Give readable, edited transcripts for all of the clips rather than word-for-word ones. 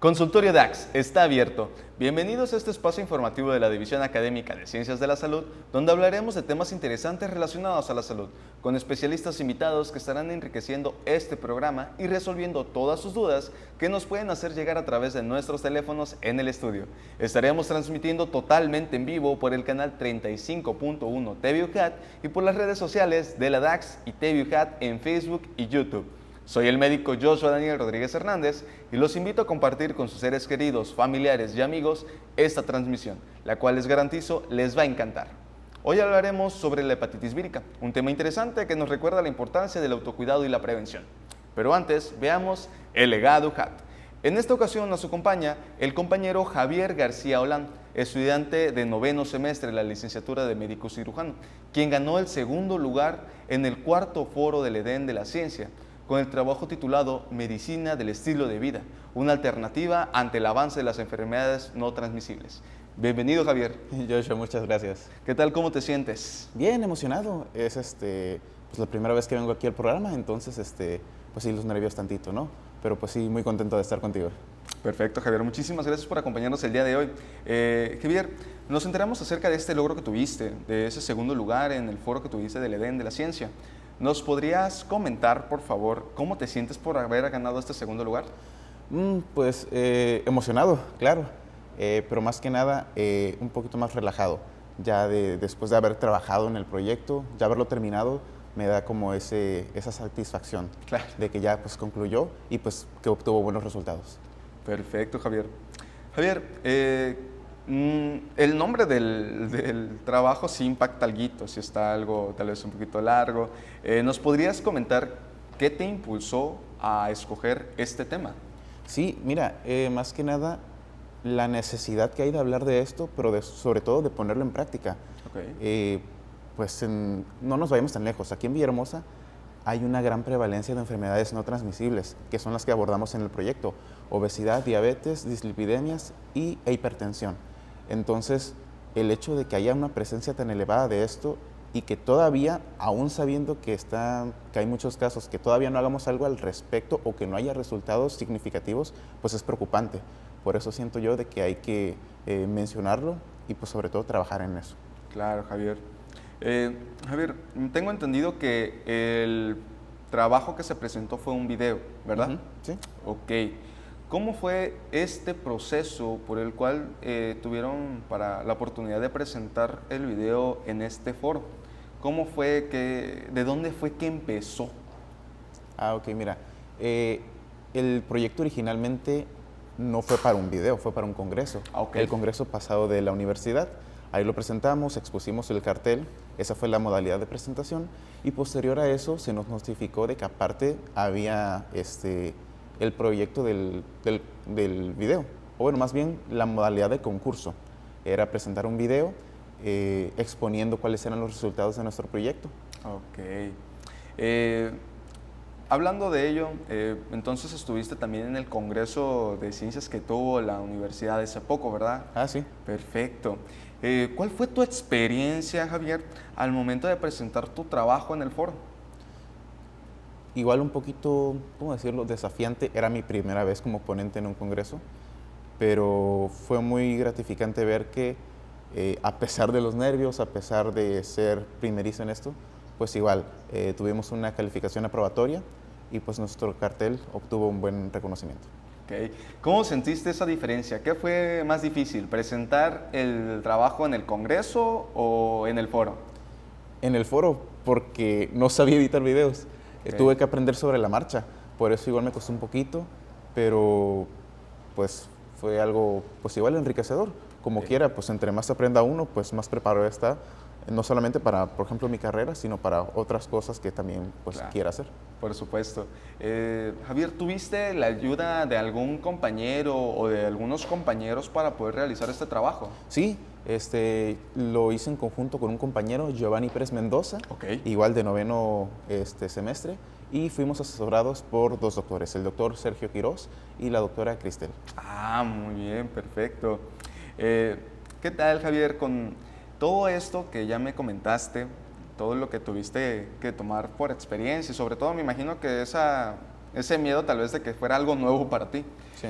Consultorio DAX está abierto. Bienvenidos a este espacio informativo de la División Académica de Ciencias de la Salud, donde hablaremos de temas interesantes relacionados a la salud, con especialistas invitados que estarán enriqueciendo este programa y resolviendo todas sus dudas que nos pueden hacer llegar a través de nuestros teléfonos en el estudio. Estaremos transmitiendo totalmente en vivo por el canal 35.1 TVUCAT y por las redes sociales de la DAX y TVUCAT en Facebook y YouTube. Soy el médico Joshua Daniel Rodríguez Hernández y los invito a compartir con sus seres queridos, familiares y amigos esta transmisión, la cual les garantizo les va a encantar. Hoy hablaremos sobre la hepatitis vírica, un tema interesante que nos recuerda la importancia del autocuidado y la prevención. Pero antes, veamos el legado UCAT. En esta ocasión nos acompaña el compañero Javier García Olán, estudiante de noveno semestre de la licenciatura de médico cirujano, quien ganó el segundo lugar en el cuarto foro del Edén de la Ciencia, con el trabajo titulado Medicina del estilo de vida, una alternativa ante el avance de las enfermedades no transmisibles. Bienvenido, Javier. Joshua, muchas gracias. ¿Qué tal? ¿Cómo te sientes? Bien, emocionado. Es pues la primera vez que vengo aquí al programa, entonces pues sí, los nervios tantito, ¿no? Pero pues sí, muy contento de estar contigo. Perfecto, Javier. Muchísimas gracias por acompañarnos el día de hoy. Javier, nos enteramos acerca de este logro que tuviste, de ese segundo lugar en el foro que tuviste del Edén de la Ciencia. ¿Nos podrías comentar, por favor, cómo te sientes por haber ganado este segundo lugar? Pues emocionado, claro, pero más que nada un poquito más relajado. Ya después de haber trabajado en el proyecto, ya haberlo terminado, me da como esa satisfacción, Claro, de que ya pues concluyó y pues que obtuvo buenos resultados. perfecto, Javier. Javier, el nombre del trabajo sí impacta alguito, si está algo tal vez un poquito largo. ¿Nos podrías comentar qué te impulsó a escoger este tema? Sí, mira, más que nada la necesidad que hay de hablar de esto, pero sobre todo de ponerlo en práctica. Okay. Pues no nos vayamos tan lejos. Aquí en Villahermosa hay una gran prevalencia de enfermedades no transmisibles, que son las que abordamos en el proyecto: obesidad, diabetes, dislipidemias e hipertensión. Entonces, el hecho de que haya una presencia tan elevada de esto y que todavía, aún sabiendo que hay muchos casos, que todavía no hagamos algo al respecto o que no haya resultados significativos, pues es preocupante. Por eso siento yo de que hay que mencionarlo y pues sobre todo trabajar en eso. Claro, Javier. Javier, tengo entendido que el trabajo que se presentó fue un video, ¿verdad? Sí. Ok. ¿Cómo fue este proceso por el cual tuvieron la oportunidad de presentar el video en este foro? ¿Cómo fue de dónde fue que empezó? Ok, mira, el proyecto originalmente no fue para un video, fue para un congreso. Okay. El congreso pasado de la universidad. Ahí lo presentamos, expusimos el cartel, esa fue la modalidad de presentación, y posterior a eso se nos notificó de que aparte había el proyecto del video, o bueno, más bien la modalidad de concurso. Era presentar un video exponiendo cuáles eran los resultados de nuestro proyecto. Ok. Hablando de ello, entonces estuviste también en el Congreso de Ciencias que tuvo la universidad hace poco, ¿verdad? Ah, sí. Perfecto. ¿Cuál fue tu experiencia, Javier, al momento de presentar tu trabajo en el foro? Igual un poquito, ¿cómo decirlo?, desafiante. Era mi primera vez como ponente en un congreso, pero fue muy gratificante ver que a pesar de los nervios, a pesar de ser primerizo en esto, pues igual tuvimos una calificación aprobatoria y pues nuestro cartel obtuvo un buen reconocimiento. Okay. ¿Cómo sentiste esa diferencia? ¿Qué fue más difícil, presentar el trabajo en el congreso o en el foro? En el foro, porque no sabía editar videos. Okay. Tuve que aprender sobre la marcha, por eso igual me costó un poquito, pero pues fue algo pues igual enriquecedor. Como quiera, pues entre más aprenda uno, pues más preparado está, no solamente para, por ejemplo, mi carrera, sino para otras cosas que también pues Claro, quiera hacer. por supuesto. Javier, ¿tuviste la ayuda de algún compañero o de algunos compañeros para poder realizar este trabajo? Sí, lo hice en conjunto con un compañero, Giovanni Pérez Mendoza, Okay. igual de noveno semestre, y fuimos asesorados por dos doctores, el doctor Sergio Quirós y la doctora Cristel. Ah, muy bien, perfecto. ¿Qué tal, Javier, con todo esto que ya me comentaste, todo lo que tuviste que tomar por experiencia y sobre todo me imagino que esa ese miedo tal vez de que fuera algo nuevo para ti. Sí.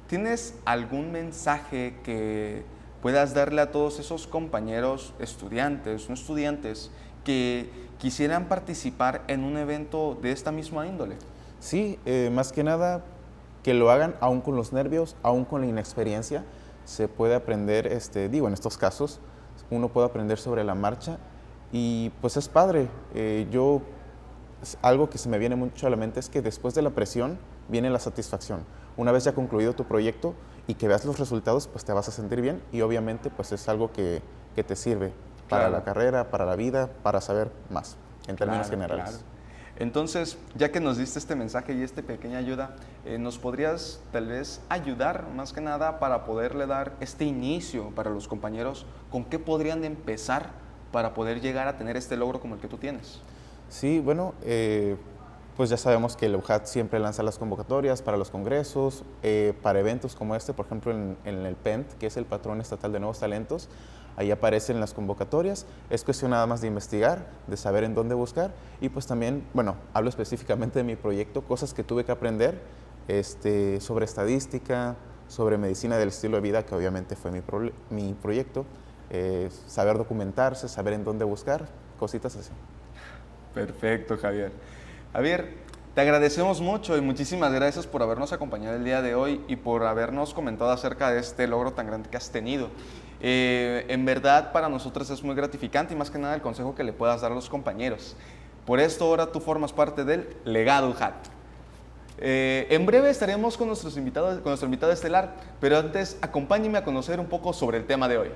¿Tienes algún mensaje que puedas darle a todos esos compañeros estudiantes, no estudiantes, que quisieran participar en un evento de esta misma índole? Sí, más que nada que lo hagan aún con los nervios, aún con la inexperiencia. Se puede aprender, en estos casos, uno puede aprender sobre la marcha y pues es padre. Algo que se me viene mucho a la mente es que después de la presión viene la satisfacción. Una vez ya concluido tu proyecto y que veas los resultados, pues te vas a sentir bien y obviamente pues es algo que te sirve para la carrera, para la vida, para saber más, en términos generales. Claro. Entonces, ya que nos diste este mensaje y esta pequeña ayuda, ¿nos podrías tal vez ayudar más que nada para poderle dar este inicio para los compañeros? ¿Con qué podrían empezar para poder llegar a tener este logro como el que tú tienes? Sí, bueno, pues ya sabemos que el EUJAT siempre lanza las convocatorias para los congresos, para eventos como este, por ejemplo en el PENT, que es el Patrón Estatal de Nuevos Talentos. Ahí aparecen las convocatorias, es cuestión nada más de investigar, de saber en dónde buscar y pues también, bueno, hablo específicamente de mi proyecto, cosas que tuve que aprender sobre estadística, sobre medicina del estilo de vida, que obviamente fue mi proyecto, saber documentarse, saber en dónde buscar, cositas así. Perfecto, Javier. Javier, te agradecemos mucho y muchísimas gracias por habernos acompañado el día de hoy y por habernos comentado acerca de este logro tan grande que has tenido. En verdad, para nosotros es muy gratificante y más que nada el consejo que le puedas dar a los compañeros. Por esto ahora tú formas parte del legado EUJAT. En breve estaremos con nuestro invitado estelar, pero antes acompáñenme a conocer un poco sobre el tema de hoy.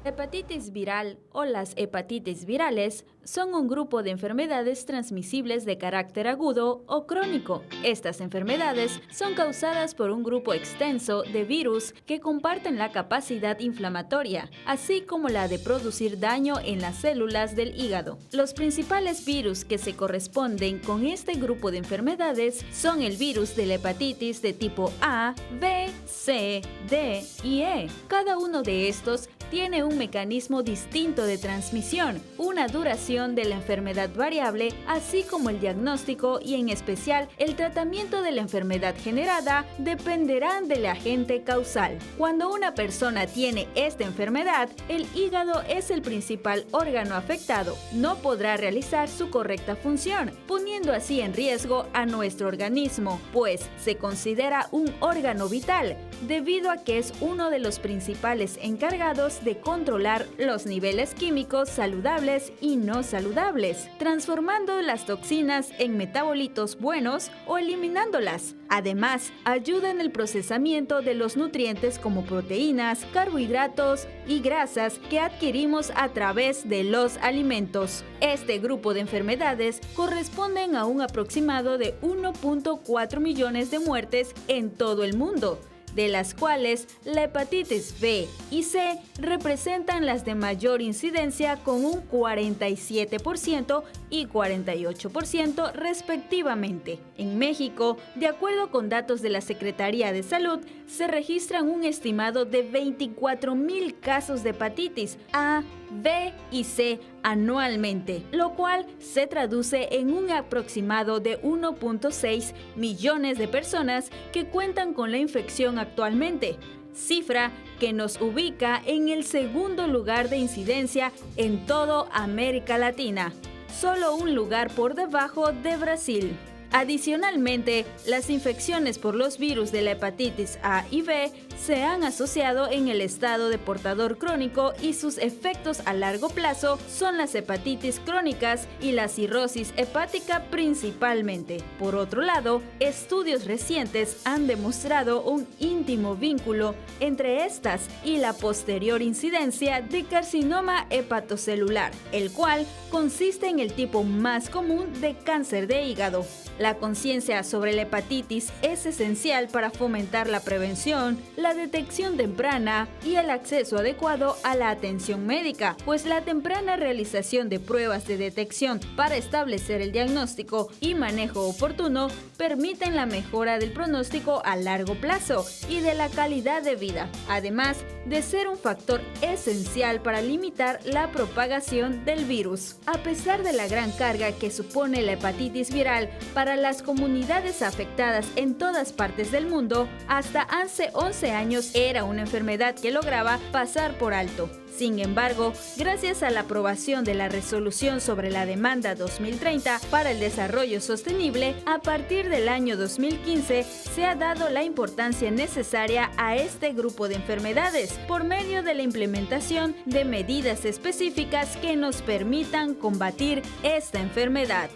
Hepatitis viral o las hepatitis virales son un grupo de enfermedades transmisibles de carácter agudo o crónico. Estas enfermedades son causadas por un grupo extenso de virus que comparten la capacidad inflamatoria, así como la de producir daño en las células del hígado. Los principales virus que se corresponden con este grupo de enfermedades son el virus de la hepatitis de tipo A, B, C, D y E. Cada uno de estos tiene un mecanismo distinto de transmisión, una duración de la enfermedad variable, así como el diagnóstico y en especial el tratamiento de la enfermedad generada dependerán del agente causal. Cuando una persona tiene esta enfermedad, el hígado es el principal órgano afectado. No podrá realizar su correcta función, poniendo así en riesgo a nuestro organismo, pues se considera un órgano vital, debido a que es uno de los principales encargados de controlar los niveles químicos saludables y no saludables, transformando las toxinas en metabolitos buenos o eliminándolas. Además, ayuda en el procesamiento de los nutrientes como proteínas, carbohidratos y grasas que adquirimos a través de los alimentos. Este grupo de enfermedades corresponden a un aproximado de 1.4 millones de muertes en todo el mundo, de las cuales la hepatitis B y C representan las de mayor incidencia con un 47% y 48% respectivamente. En México, de acuerdo con datos de la Secretaría de Salud, se registran un estimado de 24,000 casos de hepatitis A, B y C anualmente, lo cual se traduce en un aproximado de 1.6 millones de personas que cuentan con la infección actualmente, cifra que nos ubica en el segundo lugar de incidencia en toda América Latina, solo un lugar por debajo de Brasil. Adicionalmente, las infecciones por los virus de la hepatitis A y B se han asociado en el estado de portador crónico y sus efectos a largo plazo son las hepatitis crónicas y la cirrosis hepática principalmente. Por otro lado, estudios recientes han demostrado un íntimo vínculo entre estas y la posterior incidencia de carcinoma hepatocelular, el cual consiste en el tipo más común de cáncer de hígado. La conciencia sobre la hepatitis es esencial para fomentar la prevención, la detección temprana y el acceso adecuado a la atención médica, pues la temprana realización de pruebas de detección para establecer el diagnóstico y manejo oportuno permiten la mejora del pronóstico a largo plazo y de la calidad de vida, además de ser un factor esencial para limitar la propagación del virus. A pesar de la gran carga que supone la hepatitis viral para para las comunidades afectadas en todas partes del mundo, hasta hace 11 años era una enfermedad que lograba pasar por alto. Sin embargo, gracias a la aprobación de la Resolución sobre la Demanda 2030 para el Desarrollo Sostenible, a partir del año 2015 se ha dado la importancia necesaria a este grupo de enfermedades por medio de la implementación de medidas específicas que nos permitan combatir esta enfermedad.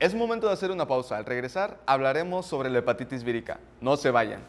Es momento de hacer una pausa. Al regresar, hablaremos sobre la hepatitis vírica. No se vayan.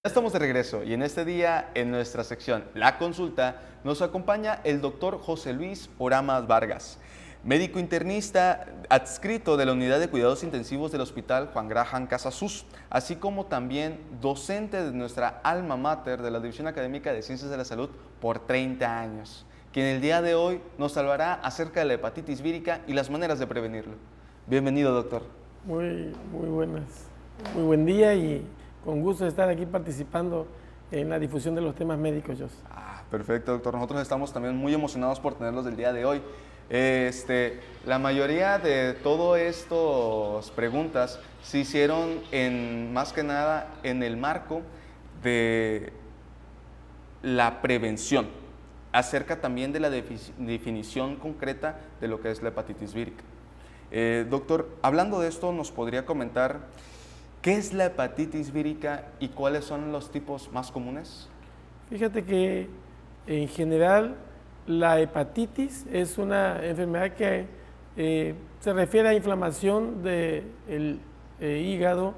Ya estamos de regreso y en este día, en nuestra sección La Consulta, nos acompaña el doctor José Luis Oramas Vargas, médico internista adscrito de la Unidad de Cuidados Intensivos del Hospital Juan Graham Casasus, así como también docente de nuestra alma mater de la División Académica de Ciencias de la Salud por 30 años, quien el día de hoy nos hablará acerca de la hepatitis vírica y las maneras de prevenirlo. Bienvenido, doctor. Muy buen día y con gusto de estar aquí participando en la difusión de los temas médicos, Jos. Perfecto, doctor. Nosotros estamos también muy emocionados por tenerlos del día de hoy. La mayoría de todas estas preguntas se hicieron más que nada en el marco de la prevención, acerca también de la definición concreta de lo que es la hepatitis vírica. Doctor, hablando de esto, ¿nos podría comentar qué es la hepatitis vírica y cuáles son los tipos más comunes? Fíjate que en general la hepatitis es una enfermedad que se refiere a inflamación del hígado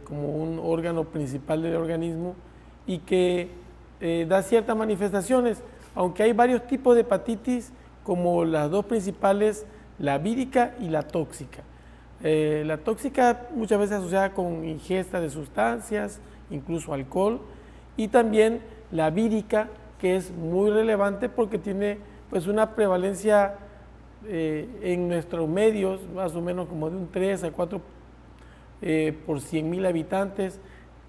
como un órgano principal del organismo y que da ciertas manifestaciones, aunque hay varios tipos de hepatitis como las dos principales, la vírica y la tóxica. La tóxica muchas veces asociada con ingesta de sustancias, incluso alcohol, y también la vírica, que es muy relevante porque tiene pues una prevalencia en nuestros medios, más o menos como de un 3 a 4 por 100.000 habitantes,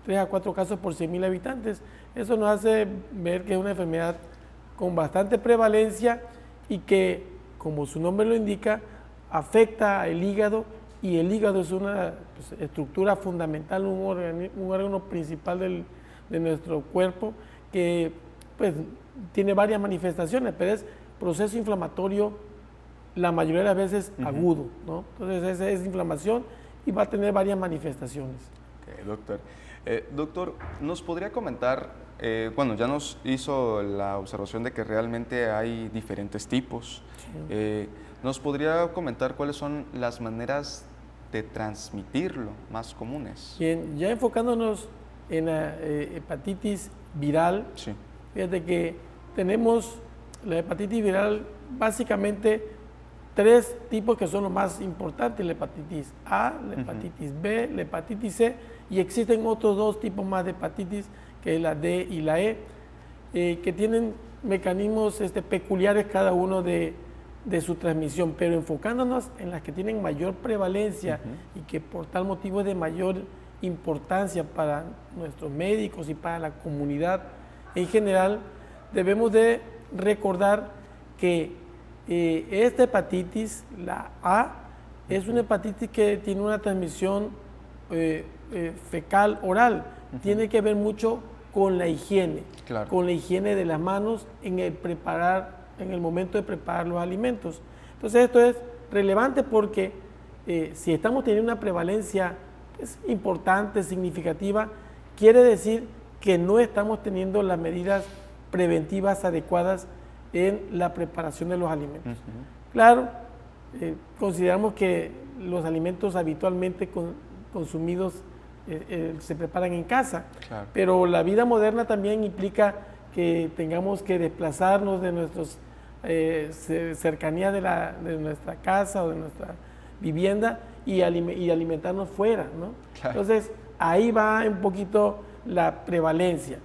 3 a 4 casos por 100.000 habitantes. Eso nos hace ver que es una enfermedad con bastante prevalencia y que, como su nombre lo indica, afecta al hígado, y el hígado es una estructura fundamental, un órgano principal de nuestro cuerpo que pues, tiene varias manifestaciones, pero es proceso inflamatorio la mayoría de las veces agudo, ¿no? Entonces es inflamación y va a tener varias manifestaciones. Okay, doctor. Doctor, ¿nos podría comentar, ya nos hizo la observación de que realmente hay diferentes tipos, sí. ¿Nos podría comentar cuáles son las maneras de transmitirlo más comunes? Bien, ya enfocándonos en la hepatitis viral, sí. Fíjate que tenemos la hepatitis viral básicamente 3 tipos que son los más importantes: la hepatitis A, la hepatitis B, la hepatitis C, y existen otros 2 tipos más de hepatitis, que es la D y la E, que tienen mecanismos peculiares cada uno de su transmisión, pero enfocándonos en las que tienen mayor prevalencia y que por tal motivo es de mayor importancia para nuestros médicos y para la comunidad en general, debemos de recordar que esta hepatitis, la A, es una hepatitis que tiene una transmisión fecal oral. Tiene que ver mucho con la higiene, claro, con la higiene de las manos en el preparar en el momento de preparar los alimentos. Entonces esto es relevante porque si estamos teniendo una prevalencia importante, significativa, quiere decir que no estamos teniendo las medidas preventivas adecuadas en la preparación de los alimentos. Claro, consideramos que los alimentos habitualmente consumidos se preparan en casa, Claro. pero la vida moderna también implica que tengamos que desplazarnos de nuestras cercanías de nuestra casa o de nuestra vivienda y alimentarnos fuera, ¿no? Claro. Entonces, ahí va un poquito la prevalencia.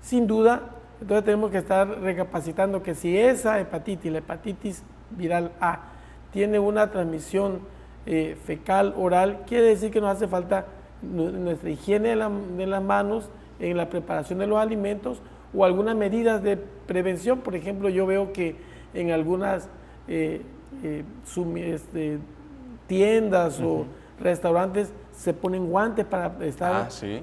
Sin duda, entonces tenemos que estar recapacitando que si esa hepatitis, la hepatitis viral A, tiene una transmisión fecal oral, quiere decir que nos hace falta nuestra higiene de las manos en la preparación de los alimentos o algunas medidas de prevención. Por ejemplo, yo veo que en algunas tiendas o restaurantes se ponen guantes para estar sí.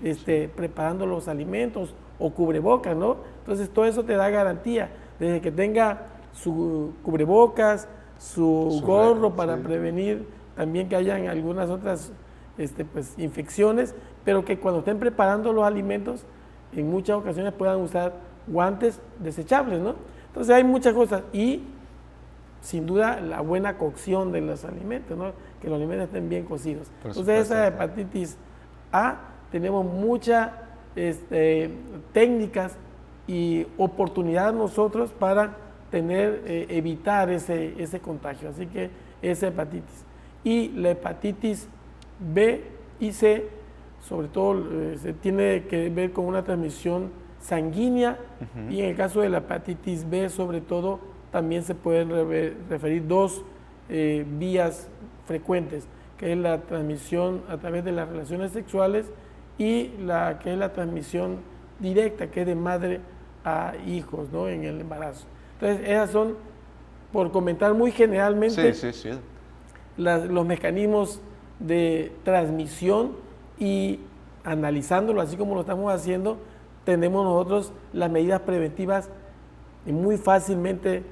preparando los alimentos o cubrebocas, ¿no? Entonces todo eso te da garantía, desde que tenga su cubrebocas, su gorro para prevenir también que hayan algunas otras infecciones, pero que cuando estén preparando los alimentos, en muchas ocasiones puedan usar guantes desechables, ¿no? Entonces hay muchas cosas y sin duda la buena cocción de los alimentos, ¿no? Que los alimentos estén bien cocidos. Entonces esa hepatitis A tenemos muchas técnicas y oportunidades nosotros para evitar ese contagio. Así que esa hepatitis. Y la hepatitis B y C, sobre todo, se tiene que ver con una transmisión sanguínea y en el caso de la hepatitis B, sobre todo, también se pueden referir dos vías frecuentes, que es la transmisión a través de las relaciones sexuales y que es la transmisión directa, que es de madre a hijos, ¿no? En el embarazo. Entonces, esas son, por comentar muy generalmente, los mecanismos de transmisión y analizándolo así como lo estamos haciendo, tenemos nosotros las medidas preventivas muy fácilmente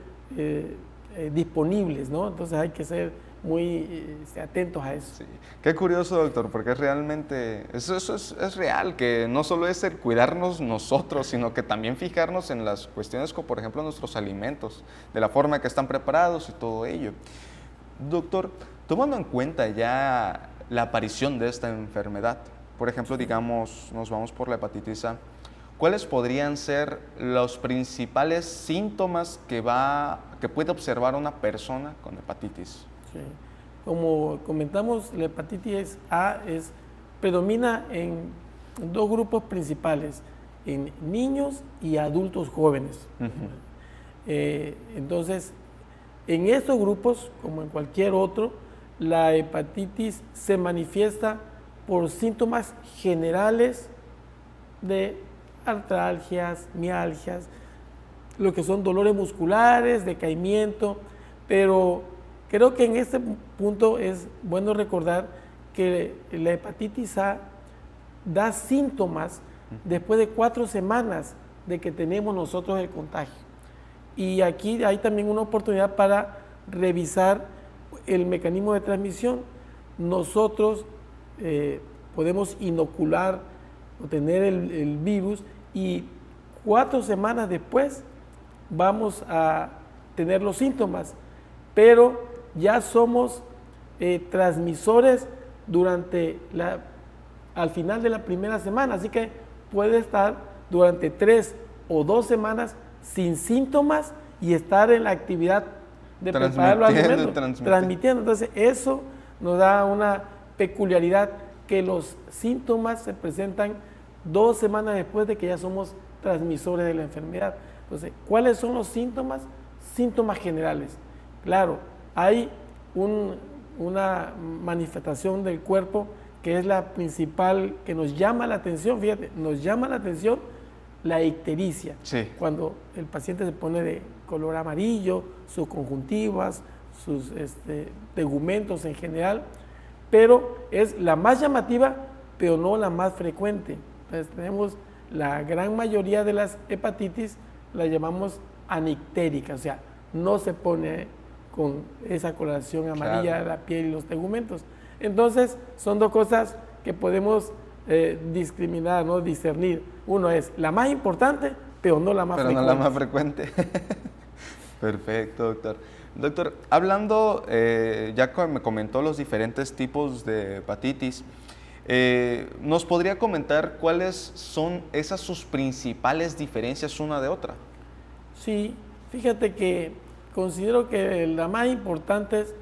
disponibles, ¿no? Entonces hay que ser muy atentos a eso. Sí. Qué curioso, doctor, porque realmente eso es real, que no solo es el cuidarnos nosotros, sino que también fijarnos en las cuestiones como, por ejemplo, nuestros alimentos, de la forma que están preparados y todo ello. Doctor, tomando en cuenta ya la aparición de esta enfermedad, por ejemplo, digamos, nos vamos por la hepatitis A, ¿cuáles podrían ser los principales síntomas que puede observar una persona con hepatitis? Sí. Como comentamos, la hepatitis A predomina en dos grupos principales, en niños y adultos jóvenes. Entonces, en estos grupos, como en cualquier otro, la hepatitis se manifiesta por síntomas generales de artralgias, mialgias, lo que son dolores musculares, decaimiento, pero creo que en este punto es bueno recordar que la hepatitis A da síntomas después de 4 semanas de que tenemos nosotros el contagio. Y aquí hay también una oportunidad para revisar el mecanismo de transmisión. Nosotros podemos inocular o tener el virus y 4 semanas después vamos a tener los síntomas, pero ya somos transmisores al final de la primera semana, así que puede estar durante 3 o 2 semanas sin síntomas y estar en la actividad de preparar los alimentos, transmitiendo. Entonces eso nos da una peculiaridad, que los síntomas se presentan 2 semanas después de que ya somos transmisores de la enfermedad. Entonces, ¿cuáles son los síntomas? Síntomas generales. Claro, hay una manifestación del cuerpo que es la principal, que nos llama la atención, fíjate, nos llama la atención la ictericia. Sí. Cuando el paciente se pone de color amarillo, sus conjuntivas, sus tegumentos en general, pero es la más llamativa, pero no la más frecuente. Entonces tenemos la gran mayoría de las hepatitis, las llamamos anictéricas, o sea, no se pone con esa coloración amarilla Claro. de la piel y los tegumentos. Entonces, son dos cosas que podemos discriminar, ¿no? Discernir. Uno es la más importante, pero no la más Pero frecuente. no la más frecuente. Perfecto, doctor. Doctor, hablando, ya me comentó los diferentes tipos de hepatitis, ¿nos podría comentar cuáles son esas sus principales diferencias una de otra? Sí, fíjate que considero que la más importante es,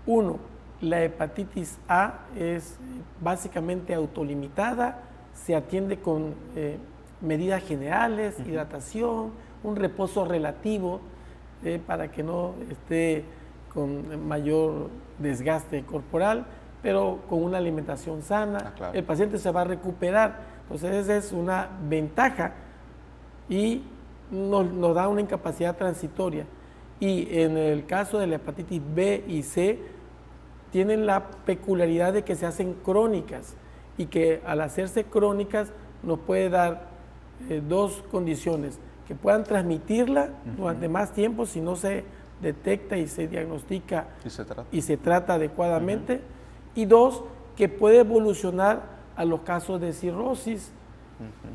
uno, la hepatitis A es básicamente autolimitada, se atiende con medidas generales, hidratación, un reposo relativo para que no esté con mayor desgaste corporal, pero con una alimentación sana, Claro. el paciente se va a recuperar. Entonces esa es una ventaja y nos da una incapacidad transitoria. Y en el caso de la hepatitis B y C, tienen la peculiaridad de que se hacen crónicas y que al hacerse crónicas nos puede dar dos condiciones, que puedan transmitirla durante más tiempo si no se detecta y se diagnostica y se trata adecuadamente, y dos, que puede evolucionar a los casos de cirrosis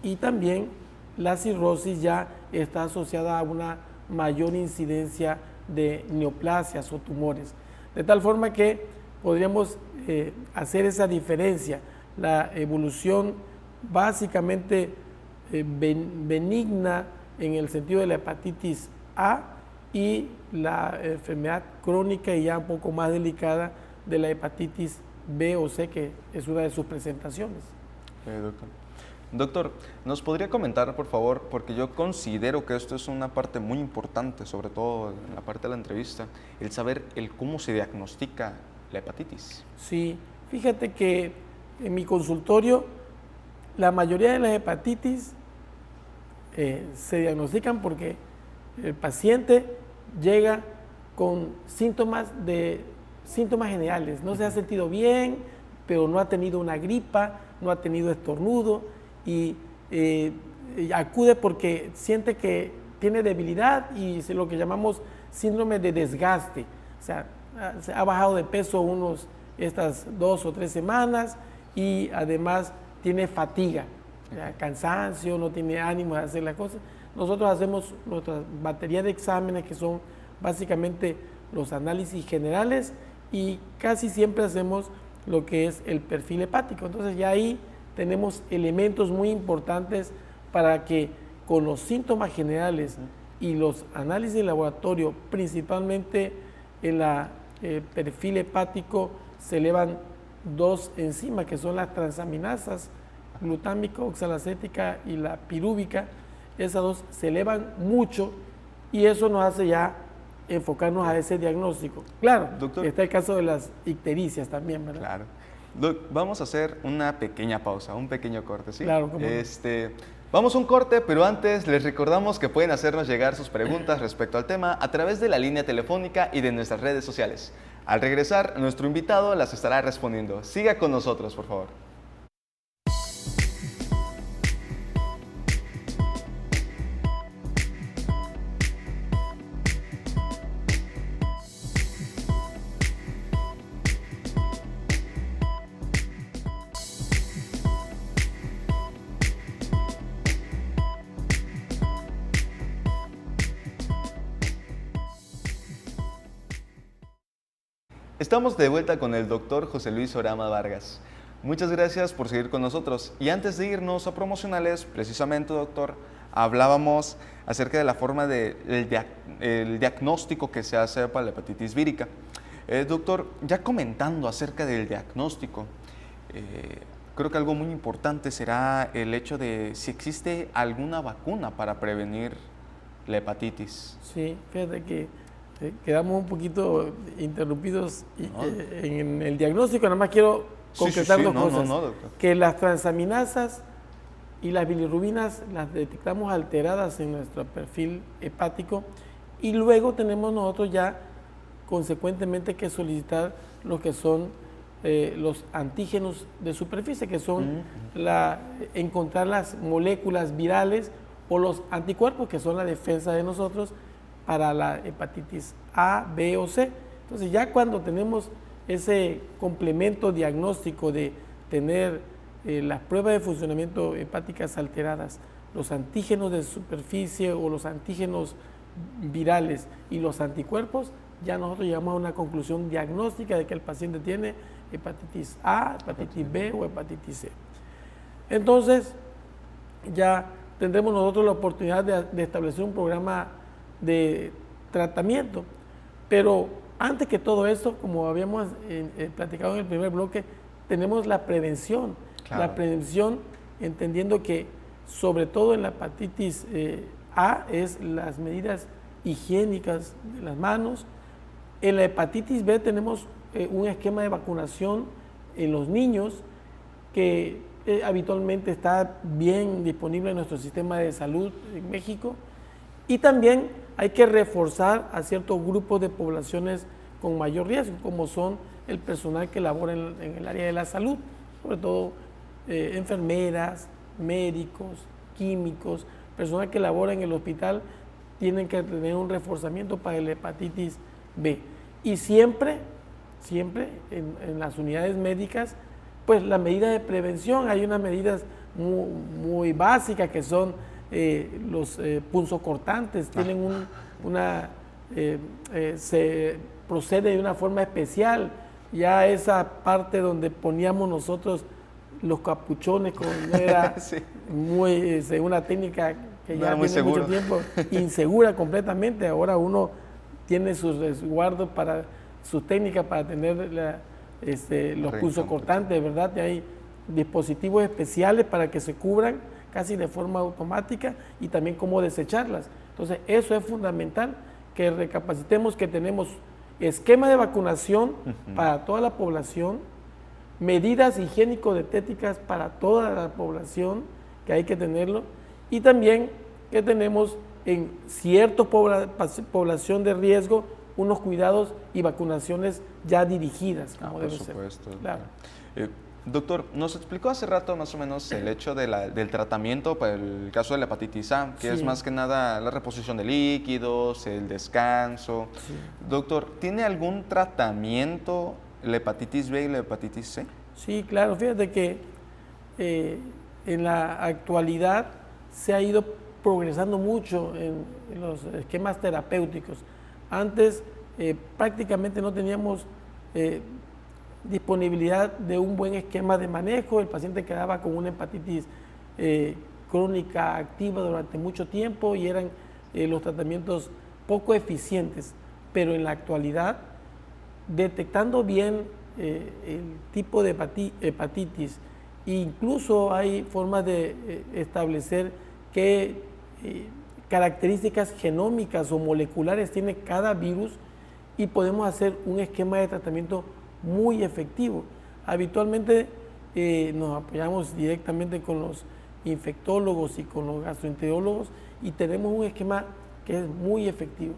y también la cirrosis ya está asociada a una mayor incidencia de neoplasias o tumores. De tal forma que podríamos hacer esa diferencia, la evolución básicamente benigna en el sentido de la hepatitis A y la enfermedad crónica y ya un poco más delicada de la hepatitis B o C, que es una de sus presentaciones. Doctor. Doctor, ¿nos podría comentar, por favor, porque yo considero que esto es una parte muy importante, sobre todo en la parte de la entrevista, el saber el cómo se diagnostica la hepatitis? Sí, fíjate que en mi consultorio la mayoría de las hepatitis se diagnostican porque el paciente llega con síntomas generales, no se ha sentido bien, pero no ha tenido una gripa, no ha tenido estornudo y acude porque siente que tiene debilidad y es lo que llamamos síndrome de desgaste. O sea, se ha bajado de peso estas 2 o 3 semanas y además tiene fatiga, cansancio, no tiene ánimo de hacer las cosas. Nosotros hacemos nuestra batería de exámenes que son básicamente los análisis generales y casi siempre hacemos lo que es el perfil hepático. Entonces ya ahí tenemos elementos muy importantes para que con los síntomas generales y los análisis de laboratorio, principalmente en el perfil hepático, se elevan dos enzimas que son las transaminasas, glutámica, oxalacética y la pirúvica. Esas dos se elevan mucho y eso nos hace ya enfocarnos a ese diagnóstico. Claro, doctor, está el caso de las ictericias también, ¿verdad? Claro. Vamos a hacer una pequeña pausa, un pequeño corte, ¿sí? Claro, ¿cómo no? Vamos a un corte, pero antes les recordamos que pueden hacernos llegar sus preguntas respecto al tema a través de la línea telefónica y de nuestras redes sociales. Al regresar, nuestro invitado las estará respondiendo. Siga con nosotros, por favor. Estamos de vuelta con el doctor José Luis Orama Vargas. Muchas gracias por seguir con nosotros. Y antes de irnos a promocionales, precisamente, doctor, hablábamos acerca de la forma el diagnóstico que se hace para la hepatitis vírica. Doctor, ya comentando acerca del diagnóstico, creo que algo muy importante será el hecho de si existe alguna vacuna para prevenir la hepatitis. Sí, fíjate que quedamos un poquito interrumpidos en el diagnóstico. Nada más quiero concretar dos cosas. Que las transaminasas y las bilirrubinas las detectamos alteradas en nuestro perfil hepático y luego tenemos nosotros ya consecuentemente que solicitar lo que son los antígenos de superficie, que son encontrar las moléculas virales o los anticuerpos, que son la defensa de nosotros para la hepatitis A, B o C. Entonces ya cuando tenemos ese complemento diagnóstico de tener las pruebas de funcionamiento hepáticas alteradas, los antígenos de superficie o los antígenos virales y los anticuerpos, ya nosotros llegamos a una conclusión diagnóstica de que el paciente tiene hepatitis A, hepatitis B o hepatitis C. Entonces, ya tendremos nosotros la oportunidad de establecer un programa de tratamiento, pero antes que todo eso, como habíamos platicado en el primer bloque, tenemos la prevención. Claro. La prevención, entendiendo que sobre todo en la hepatitis A es las medidas higiénicas de las manos. En la hepatitis B tenemos un esquema de vacunación en los niños que habitualmente está bien disponible en nuestro sistema de salud en México, y también hay que reforzar a ciertos grupos de poblaciones con mayor riesgo, como son el personal que labora en el área de la salud, sobre todo enfermeras, médicos, químicos, personal que labora en el hospital, tienen que tener un reforzamiento para la hepatitis B. Y siempre en las unidades médicas, pues la medida de prevención, hay unas medidas muy básicas que son los punzocortantes, tienen se procede de una forma especial, ya esa parte donde poníamos nosotros los capuchones era Sí. una técnica que No ya era muy tiene mucho seguro. tiempo, insegura completamente. Ahora uno tiene sus resguardos para sus técnicas para tener los punzocortantes, ¿verdad? Y hay dispositivos especiales para que se cubran casi de forma automática, y también cómo desecharlas. Entonces, eso es fundamental, que recapacitemos que tenemos esquema de vacunación para toda la población, medidas higiénico-dietéticas para toda la población, que hay que tenerlo, y también que tenemos en cierta población de riesgo unos cuidados y vacunaciones ya dirigidas, como debe ser. Por supuesto. Claro. Doctor, nos explicó hace rato más o menos el hecho del tratamiento para el caso de la hepatitis A, que es Sí. más que nada la reposición de líquidos, el descanso. Sí. Doctor, ¿tiene algún tratamiento la hepatitis B y la hepatitis C? Sí, claro, fíjate que en la actualidad se ha ido progresando mucho en los esquemas terapéuticos. Antes prácticamente no teníamos disponibilidad de un buen esquema de manejo, el paciente quedaba con una hepatitis crónica activa durante mucho tiempo y eran los tratamientos poco eficientes, pero en la actualidad, detectando bien el tipo de hepatitis, incluso hay formas de establecer qué características genómicas o moleculares tiene cada virus, y podemos hacer un esquema de tratamiento muy efectivo. Habitualmente nos apoyamos directamente con los infectólogos y con los gastroenterólogos, y tenemos un esquema que es muy efectivo.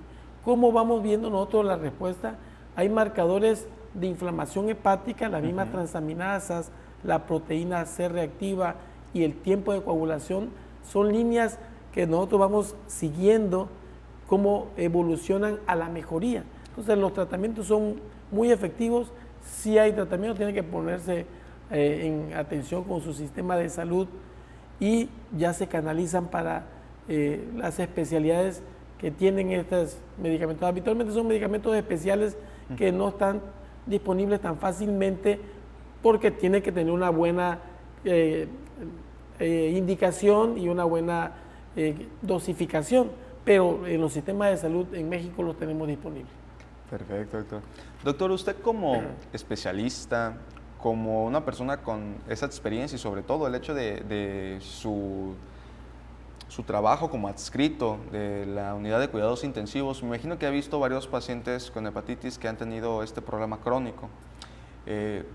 ¿Cómo vamos viendo nosotros la respuesta? Hay marcadores de inflamación hepática, las mismas transaminasas, la proteína C reactiva y el tiempo de coagulación, son líneas que nosotros vamos siguiendo cómo evolucionan a la mejoría. Entonces los tratamientos son muy efectivos. Si hay tratamiento, tiene que ponerse en atención con su sistema de salud, y ya se canalizan para las especialidades que tienen estos medicamentos. Habitualmente son medicamentos especiales que no están disponibles tan fácilmente, porque tiene que tener una buena indicación y una buena dosificación, pero en los sistemas de salud en México los tenemos disponibles. Perfecto, doctor. Doctor, usted como especialista, como una persona con esa experiencia y sobre todo el hecho de su trabajo como adscrito de la unidad de cuidados intensivos, me imagino que ha visto varios pacientes con hepatitis que han tenido este problema crónico.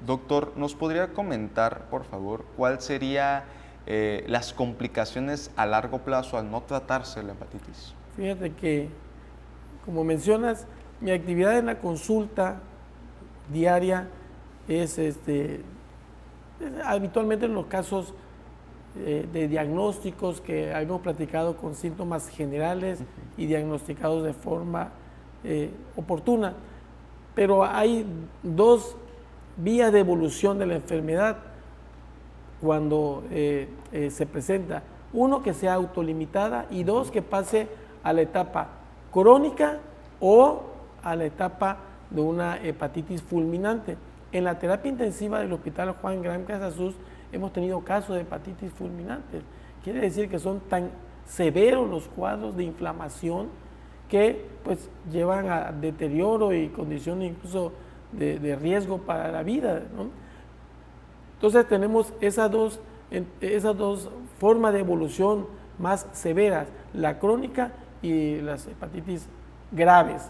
Doctor, ¿nos podría comentar, por favor, cuál sería las complicaciones a largo plazo al no tratarse la hepatitis? Fíjate que, como mencionas, mi actividad en la consulta diaria es habitualmente en los casos de diagnósticos que habíamos platicado con síntomas generales y diagnosticados de forma oportuna. Pero hay dos vías de evolución de la enfermedad cuando se presenta. Uno, que sea autolimitada, y dos, que pase a la etapa crónica o a la etapa de una hepatitis fulminante. En la terapia intensiva del Hospital Juan Gran Casasus hemos tenido casos de hepatitis fulminantes. Quiere decir que son tan severos los cuadros de inflamación que pues llevan a deterioro y condiciones incluso de riesgo para la vida, ¿no? Entonces tenemos esas dos formas de evolución más severas, la crónica y las hepatitis graves.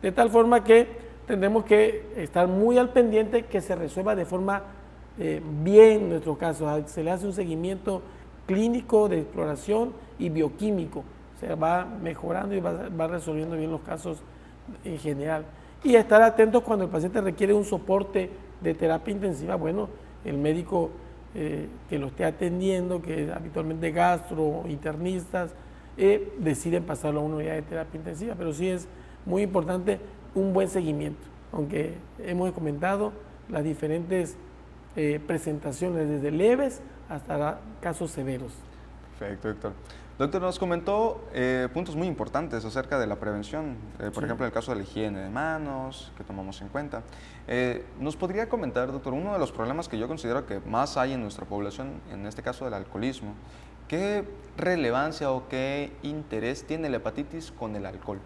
De tal forma que tendremos que estar muy al pendiente que se resuelva de forma bien en nuestro caso. Se le hace un seguimiento clínico de exploración y bioquímico. Se va mejorando y va resolviendo bien los casos en general. Y estar atentos cuando el paciente requiere un soporte de terapia intensiva. Bueno, el médico que lo esté atendiendo, que es habitualmente gastro, internistas, deciden pasarlo a una unidad de terapia intensiva. Pero sí es muy importante un buen seguimiento, aunque hemos comentado las diferentes presentaciones desde leves hasta casos severos. Perfecto, doctor. Doctor, nos comentó puntos muy importantes acerca de la prevención, por ejemplo, el caso de la higiene de manos, que tomamos en cuenta. ¿Nos podría comentar, doctor, uno de los problemas que yo considero que más hay en nuestra población, en este caso del alcoholismo, qué relevancia o qué interés tiene la hepatitis con el alcohol?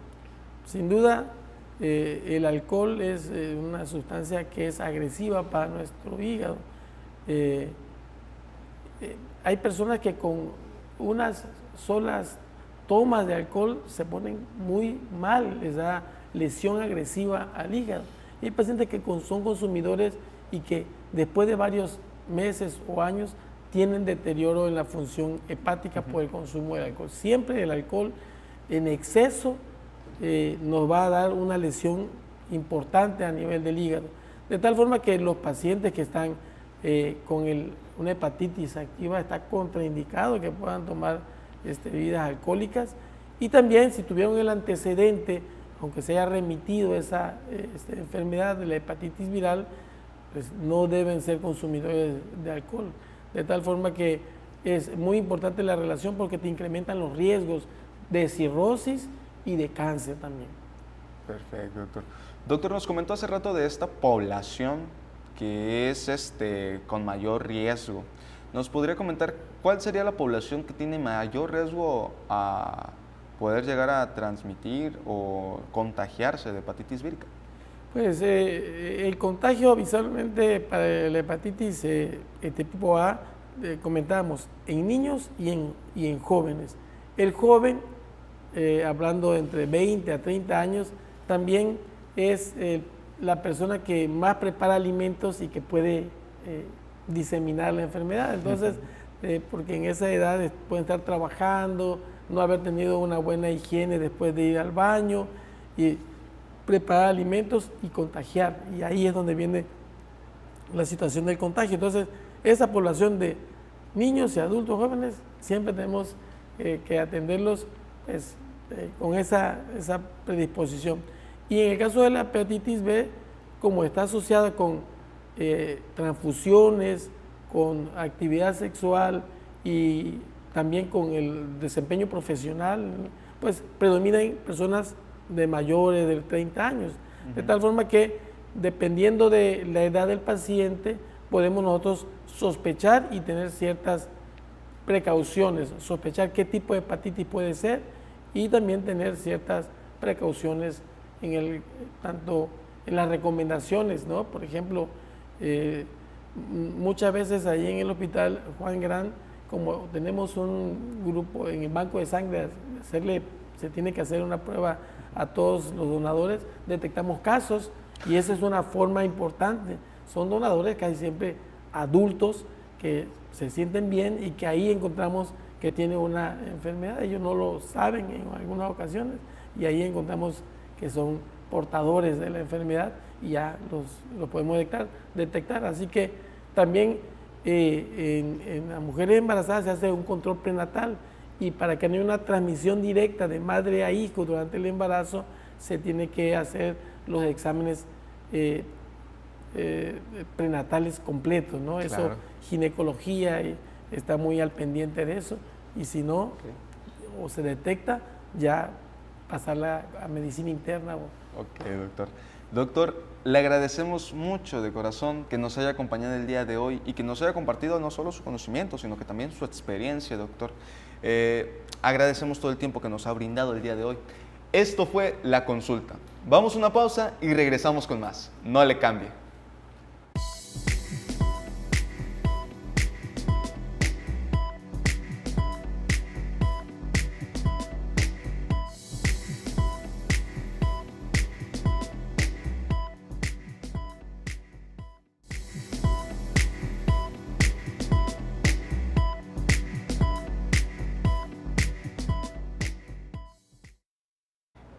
Sin duda, el alcohol es una sustancia que es agresiva para nuestro hígado. Hay personas que con unas solas tomas de alcohol se ponen muy mal, les da lesión agresiva al hígado. Y hay pacientes que son consumidores y que después de varios meses o años tienen deterioro en la función hepática por el consumo del alcohol. Siempre el alcohol en exceso nos va a dar una lesión importante a nivel del hígado. De tal forma que los pacientes que están con una hepatitis activa está contraindicado que puedan tomar bebidas alcohólicas, y también si tuvieron el antecedente, aunque se haya remitido esa enfermedad de la hepatitis viral, pues no deben ser consumidores de alcohol. De tal forma que es muy importante la relación porque te incrementan los riesgos de cirrosis y de cáncer también. Perfecto, doctor. Doctor, nos comentó hace rato de esta población que es con mayor riesgo. ¿Nos podría comentar cuál sería la población que tiene mayor riesgo a poder llegar a transmitir o contagiarse de hepatitis vírica? Pues el contagio visualmente para la hepatitis tipo A, comentábamos, en niños y en jóvenes. El joven, hablando entre 20 a 30 años, también es la persona que más prepara alimentos y que puede diseminar la enfermedad. Entonces, porque en esa edad pueden estar trabajando, no haber tenido una buena higiene después de ir al baño, y preparar alimentos y contagiar. Y ahí es donde viene la situación del contagio. Entonces, esa población de niños y adultos jóvenes, siempre tenemos que atenderlos pues, con esa predisposición. Y en el caso de la hepatitis B, como está asociada con transfusiones, con actividad sexual y también con el desempeño profesional, pues predominan personas de mayores de 30 años. De tal forma que, dependiendo de la edad del paciente, podemos nosotros sospechar y tener ciertas precauciones, sospechar qué tipo de hepatitis puede ser y también tener ciertas precauciones tanto en las recomendaciones, ¿no? Por ejemplo, muchas veces ahí en el Hospital Juan Gran, como tenemos un grupo en el banco de sangre, se tiene que hacer una prueba a todos los donadores, detectamos casos y esa es una forma importante. Son donadores casi siempre adultos que se sienten bien y que ahí encontramos que tienen una enfermedad. Ellos no lo saben en algunas ocasiones y ahí encontramos que son portadores de la enfermedad y ya los podemos detectar. Así que también en las mujeres embarazadas se hace un control prenatal y para que no haya una transmisión directa de madre a hijo durante el embarazo, se tiene que hacer los exámenes prenatales completos, ¿no? Claro. Eso, ginecología está muy al pendiente de eso, y si no, o se detecta, ya pasarla a medicina interna. Ok, doctor. Doctor, le agradecemos mucho de corazón que nos haya acompañado el día de hoy y que nos haya compartido no solo su conocimiento, sino que también su experiencia, doctor. Agradecemos todo el tiempo que nos ha brindado el día de hoy. Esto fue La Consulta. Vamos a una pausa y regresamos con más. No le cambie.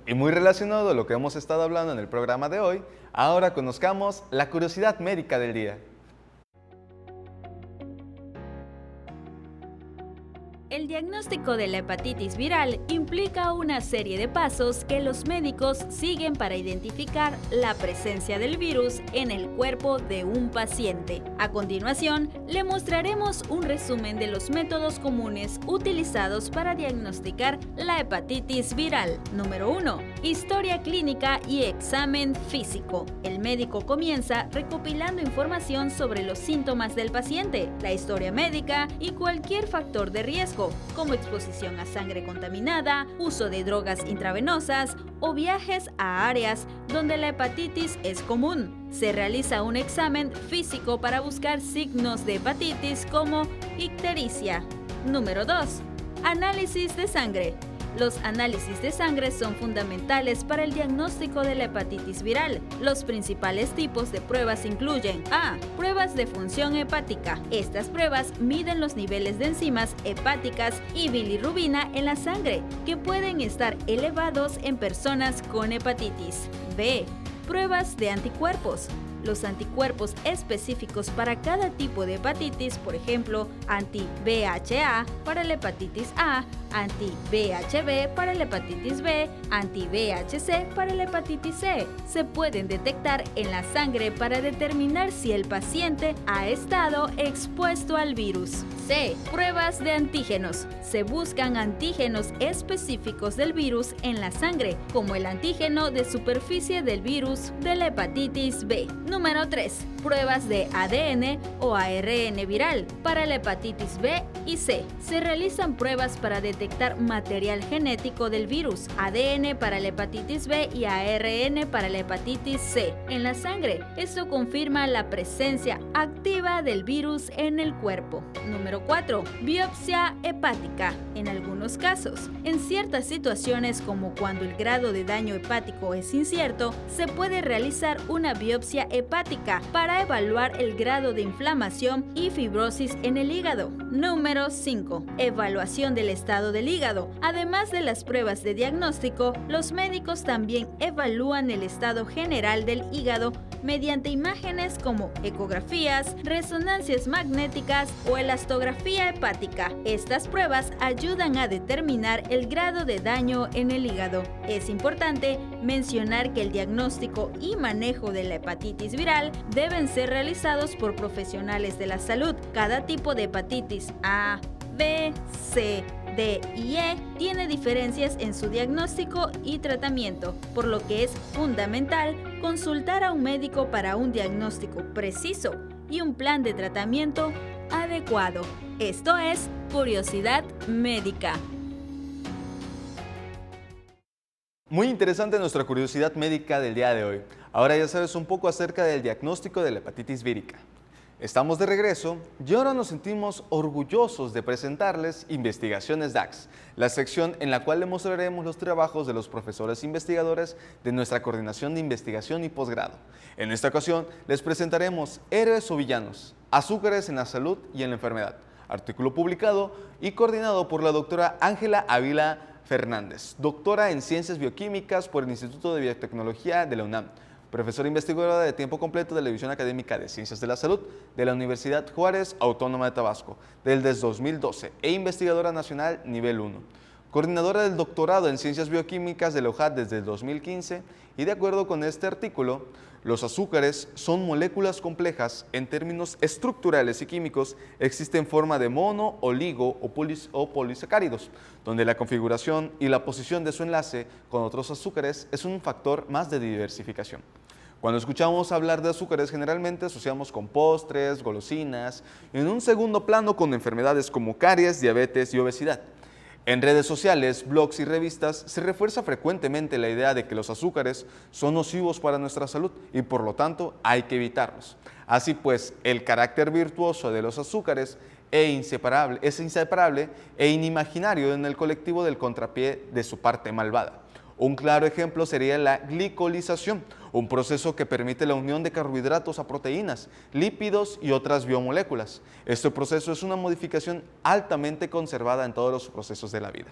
Y muy relacionado a lo que hemos estado hablando en el programa de hoy, ahora conozcamos la curiosidad médica del día. El diagnóstico de la hepatitis viral implica una serie de pasos que los médicos siguen para identificar la presencia del virus en el cuerpo de un paciente. A continuación, le mostraremos un resumen de los métodos comunes utilizados para diagnosticar la hepatitis viral. Número 1. Historia clínica y examen físico. El médico comienza recopilando información sobre los síntomas del paciente, la historia médica y cualquier factor de riesgo, como exposición a sangre contaminada, uso de drogas intravenosas o viajes a áreas donde la hepatitis es común. Se realiza un examen físico para buscar signos de hepatitis como ictericia. Número 2. Análisis de sangre. Los análisis de sangre son fundamentales para el diagnóstico de la hepatitis viral. Los principales tipos de pruebas incluyen A. Pruebas de función hepática. Estas pruebas miden los niveles de enzimas hepáticas y bilirrubina en la sangre, que pueden estar elevados en personas con hepatitis. B. Pruebas de anticuerpos. Los anticuerpos específicos para cada tipo de hepatitis, por ejemplo, anti-VHA para la hepatitis A, anti-VHB para la hepatitis B, anti-VHC para la hepatitis C, se pueden detectar en la sangre para determinar si el paciente ha estado expuesto al virus. C. Pruebas de antígenos. Se buscan antígenos específicos del virus en la sangre, como el antígeno de superficie del virus de la hepatitis B. Número 3. Pruebas de ADN o ARN viral para la hepatitis B y C. Se realizan pruebas para detectar material genético del virus, ADN para la hepatitis B y ARN para la hepatitis C en la sangre. Esto confirma la presencia activa del virus en el cuerpo. Número 4. Biopsia hepática. En algunos casos, en ciertas situaciones como cuando el grado de daño hepático es incierto, se puede realizar una biopsia hepática para evaluar el grado de inflamación y fibrosis en el hígado. Número 5. Evaluación del estado del hígado. Además de las pruebas de diagnóstico, los médicos también evalúan el estado general del hígado mediante imágenes como ecografías, resonancias magnéticas o elastografía hepática. Estas pruebas ayudan a determinar el grado de daño en el hígado. Es importante mencionar que el diagnóstico y manejo de la hepatitis viral deben ser realizados por profesionales de la salud. Cada tipo de hepatitis A, B, C, D y E tiene diferencias en su diagnóstico y tratamiento, por lo que es fundamental consultar a un médico para un diagnóstico preciso y un plan de tratamiento adecuado. Esto es Curiosidad Médica. Muy interesante nuestra curiosidad médica del día de hoy. Ahora ya sabes un poco acerca del diagnóstico de la hepatitis vírica. Estamos de regreso y ahora nos sentimos orgullosos de presentarles Investigaciones DAX, la sección en la cual le mostraremos los trabajos de los profesores investigadores de nuestra Coordinación de Investigación y Posgrado. En esta ocasión les presentaremos Héroes o Villanos, Azúcares en la Salud y en la Enfermedad, artículo publicado y coordinado por la doctora Ángela Ávila Fernández, doctora en Ciencias Bioquímicas por el Instituto de Biotecnología de la UNAM, profesora investigadora de tiempo completo de la División Académica de Ciencias de la Salud de la Universidad Juárez Autónoma de Tabasco desde 2012 e investigadora nacional nivel 1. Coordinadora del doctorado en Ciencias Bioquímicas de la UJAT desde el 2015 y de acuerdo con este artículo, los azúcares son moléculas complejas en términos estructurales y químicos, existen en forma de mono, oligo o polisacáridos, donde la configuración y la posición de su enlace con otros azúcares es un factor más de diversificación. Cuando escuchamos hablar de azúcares generalmente asociamos con postres, golosinas y en un segundo plano con enfermedades como caries, diabetes y obesidad. En redes sociales, blogs y revistas se refuerza frecuentemente la idea de que los azúcares son nocivos para nuestra salud y por lo tanto hay que evitarlos. Así pues, el carácter virtuoso de los azúcares es inseparable e inimaginario en el colectivo del contrapié de su parte malvada. Un claro ejemplo sería la glicolización, un proceso que permite la unión de carbohidratos a proteínas, lípidos y otras biomoléculas. Este proceso es una modificación altamente conservada en todos los procesos de la vida.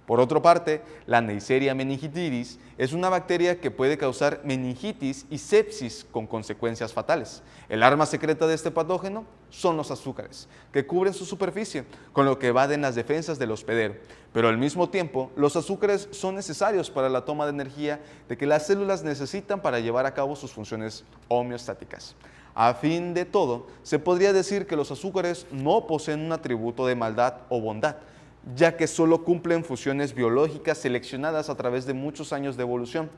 Por otra parte, la Neisseria meningitidis es una bacteria que puede causar meningitis y sepsis con consecuencias fatales. El arma secreta de este patógeno son los azúcares, que cubren su superficie, con lo que evaden las defensas del hospedero. Pero al mismo tiempo, los azúcares son necesarios para la toma de energía de que las células necesitan para llevar a cabo sus funciones homeostáticas. A fin de todo, se podría decir que los azúcares no poseen un atributo de maldad o bondad, ya que solo cumplen funciones biológicas seleccionadas a través de muchos años de evolución.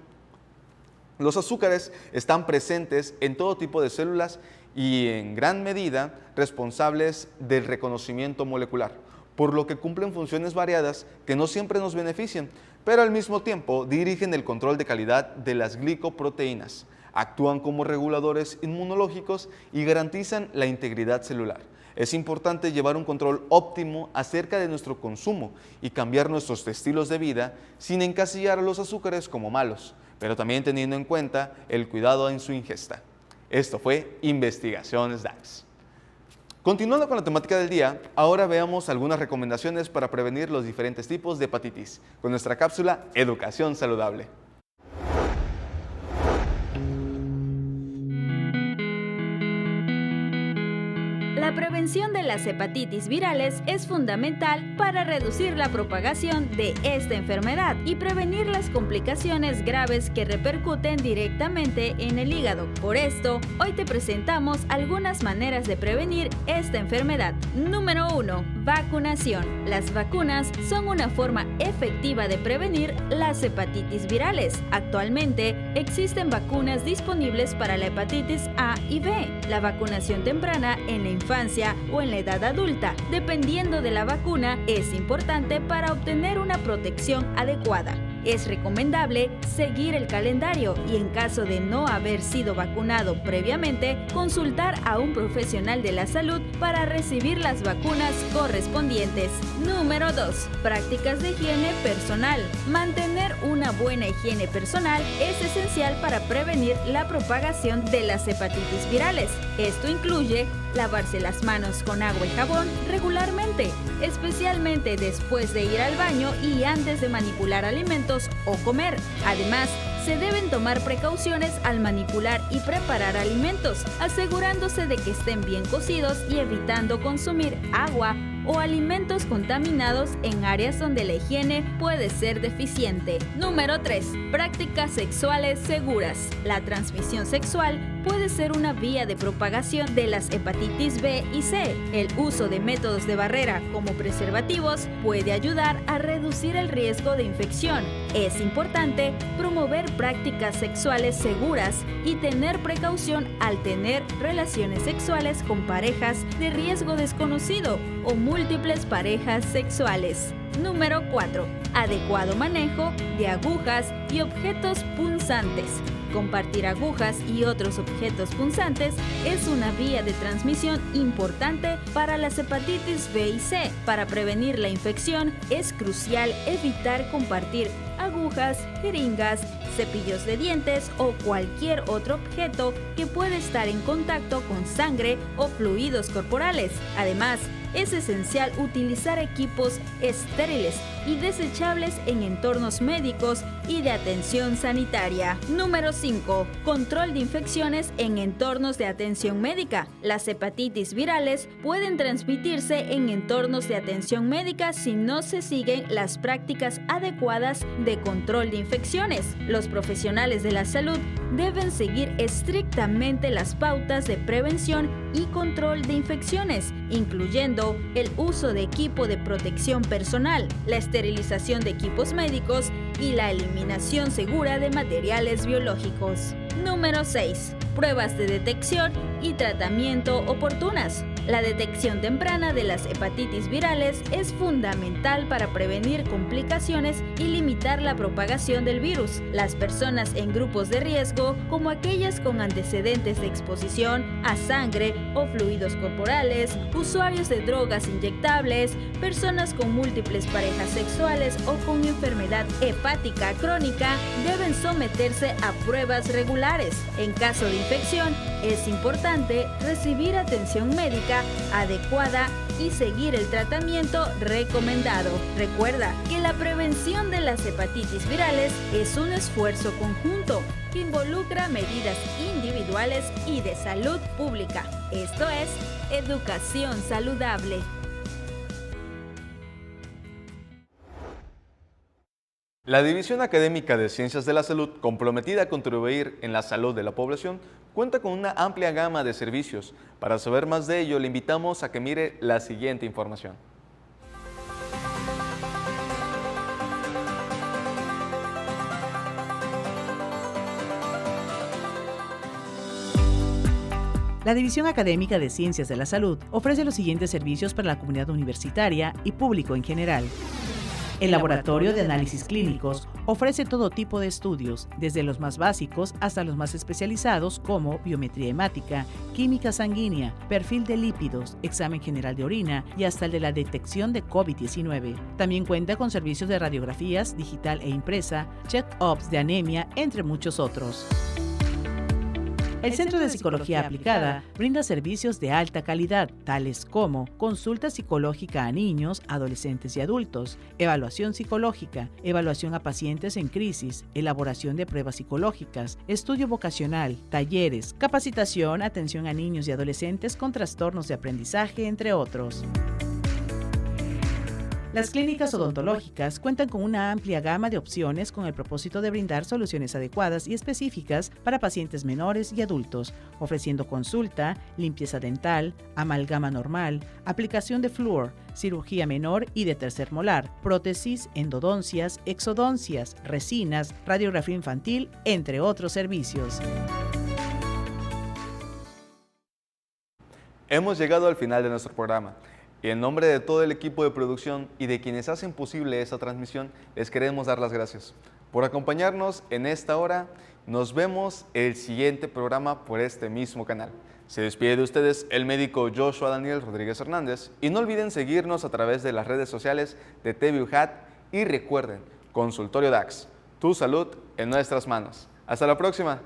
Los azúcares están presentes en todo tipo de células y en gran medida responsables del reconocimiento molecular, por lo que cumplen funciones variadas que no siempre nos benefician, pero al mismo tiempo dirigen el control de calidad de las glicoproteínas, actúan como reguladores inmunológicos y garantizan la integridad celular. Es importante llevar un control óptimo acerca de nuestro consumo y cambiar nuestros estilos de vida sin encasillar a los azúcares como malos, pero también teniendo en cuenta el cuidado en su ingesta. Esto fue Investigaciones DAX. Continuando con la temática del día, ahora veamos algunas recomendaciones para prevenir los diferentes tipos de hepatitis, con nuestra cápsula Educación Saludable. La prevención de las hepatitis virales es fundamental para reducir la propagación de esta enfermedad y prevenir las complicaciones graves que repercuten directamente en el hígado. Por esto, hoy te presentamos algunas maneras de prevenir esta enfermedad. Número 1. Vacunación. Las vacunas son una forma efectiva de prevenir las hepatitis virales. Actualmente, existen vacunas disponibles para la hepatitis A y B. La vacunación temprana en la infancia o en la edad adulta, dependiendo de la vacuna, es importante para obtener una protección adecuada. Es recomendable seguir el calendario y en caso de no haber sido vacunado previamente, consultar a un profesional de la salud para recibir las vacunas correspondientes. Número 2. Prácticas de higiene personal. Mantener una buena higiene personal es esencial para prevenir la propagación de las hepatitis virales. Esto incluye lavarse las manos con agua y jabón regularmente, especialmente después de ir al baño y antes de manipular alimentos o comer. Además, se deben tomar precauciones al manipular y preparar alimentos, asegurándose de que estén bien cocidos y evitando consumir agua o alimentos contaminados en áreas donde la higiene puede ser deficiente. Número 3. Prácticas sexuales seguras. La transmisión sexual puede ser una vía de propagación de las hepatitis B y C. El uso de métodos de barrera como preservativos puede ayudar a reducir el riesgo de infección. Es importante promover prácticas sexuales seguras y tener precaución al tener relaciones sexuales con parejas de riesgo desconocido o múltiples parejas sexuales. Número 4. Adecuado manejo de agujas y objetos punzantes. Compartir agujas y otros objetos punzantes es una vía de transmisión importante para las hepatitis B y C. Para prevenir la infección, es crucial evitar compartir agujas, jeringas, cepillos de dientes o cualquier otro objeto que pueda estar en contacto con sangre o fluidos corporales. Además, es esencial utilizar equipos estériles y desechables en entornos médicos y de atención sanitaria. Número 5. Control de infecciones en entornos de atención médica. Las hepatitis virales pueden transmitirse en entornos de atención médica si no se siguen las prácticas adecuadas de control de infecciones. Los profesionales de la salud deben seguir estrictamente las pautas de prevención y control de infecciones, incluyendo el uso de equipo de protección personal, la esterilización de equipos médicos y la eliminación segura de materiales biológicos. Número 6. Pruebas de detección y tratamiento oportunas. La detección temprana de las hepatitis virales es fundamental para prevenir complicaciones y limitar la propagación del virus. Las personas en grupos de riesgo, como aquellas con antecedentes de exposición a sangre o fluidos corporales, usuarios de drogas inyectables, personas con múltiples parejas sexuales o con enfermedad hepática crónica, deben someterse a pruebas regulares. En caso de infección, es importante recibir atención médica adecuada y seguir el tratamiento recomendado. Recuerda que la prevención de las hepatitis virales es un esfuerzo conjunto que involucra medidas individuales y de salud pública. Esto es educación saludable. La División Académica de Ciencias de la Salud, comprometida a contribuir en la salud de la población, cuenta con una amplia gama de servicios. Para saber más de ello, le invitamos a que mire la siguiente información. La División Académica de Ciencias de la Salud ofrece los siguientes servicios para la comunidad universitaria y público en general. El Laboratorio de Análisis Clínicos ofrece todo tipo de estudios, desde los más básicos hasta los más especializados como biometría hemática, química sanguínea, perfil de lípidos, examen general de orina y hasta el de la detección de COVID-19. También cuenta con servicios de radiografías digital e impresa, check-ups de anemia, entre muchos otros. El Centro de Psicología Aplicada brinda servicios de alta calidad, tales como consulta psicológica a niños, adolescentes y adultos, evaluación psicológica, evaluación a pacientes en crisis, elaboración de pruebas psicológicas, estudio vocacional, talleres, capacitación, atención a niños y adolescentes con trastornos de aprendizaje, entre otros. Las clínicas odontológicas cuentan con una amplia gama de opciones con el propósito de brindar soluciones adecuadas y específicas para pacientes menores y adultos, ofreciendo consulta, limpieza dental, amalgama normal, aplicación de flúor, cirugía menor y de tercer molar, prótesis, endodoncias, exodoncias, resinas, radiografía infantil, entre otros servicios. Hemos llegado al final de nuestro programa. Y en nombre de todo el equipo de producción y de quienes hacen posible esta transmisión, les queremos dar las gracias por acompañarnos en esta hora. Nos vemos el siguiente programa por este mismo canal. Se despide de ustedes el médico Joshua Daniel Rodríguez Hernández y no olviden seguirnos a través de las redes sociales de TVUHAT y recuerden, Consultorio DAX, tu salud en nuestras manos. Hasta la próxima.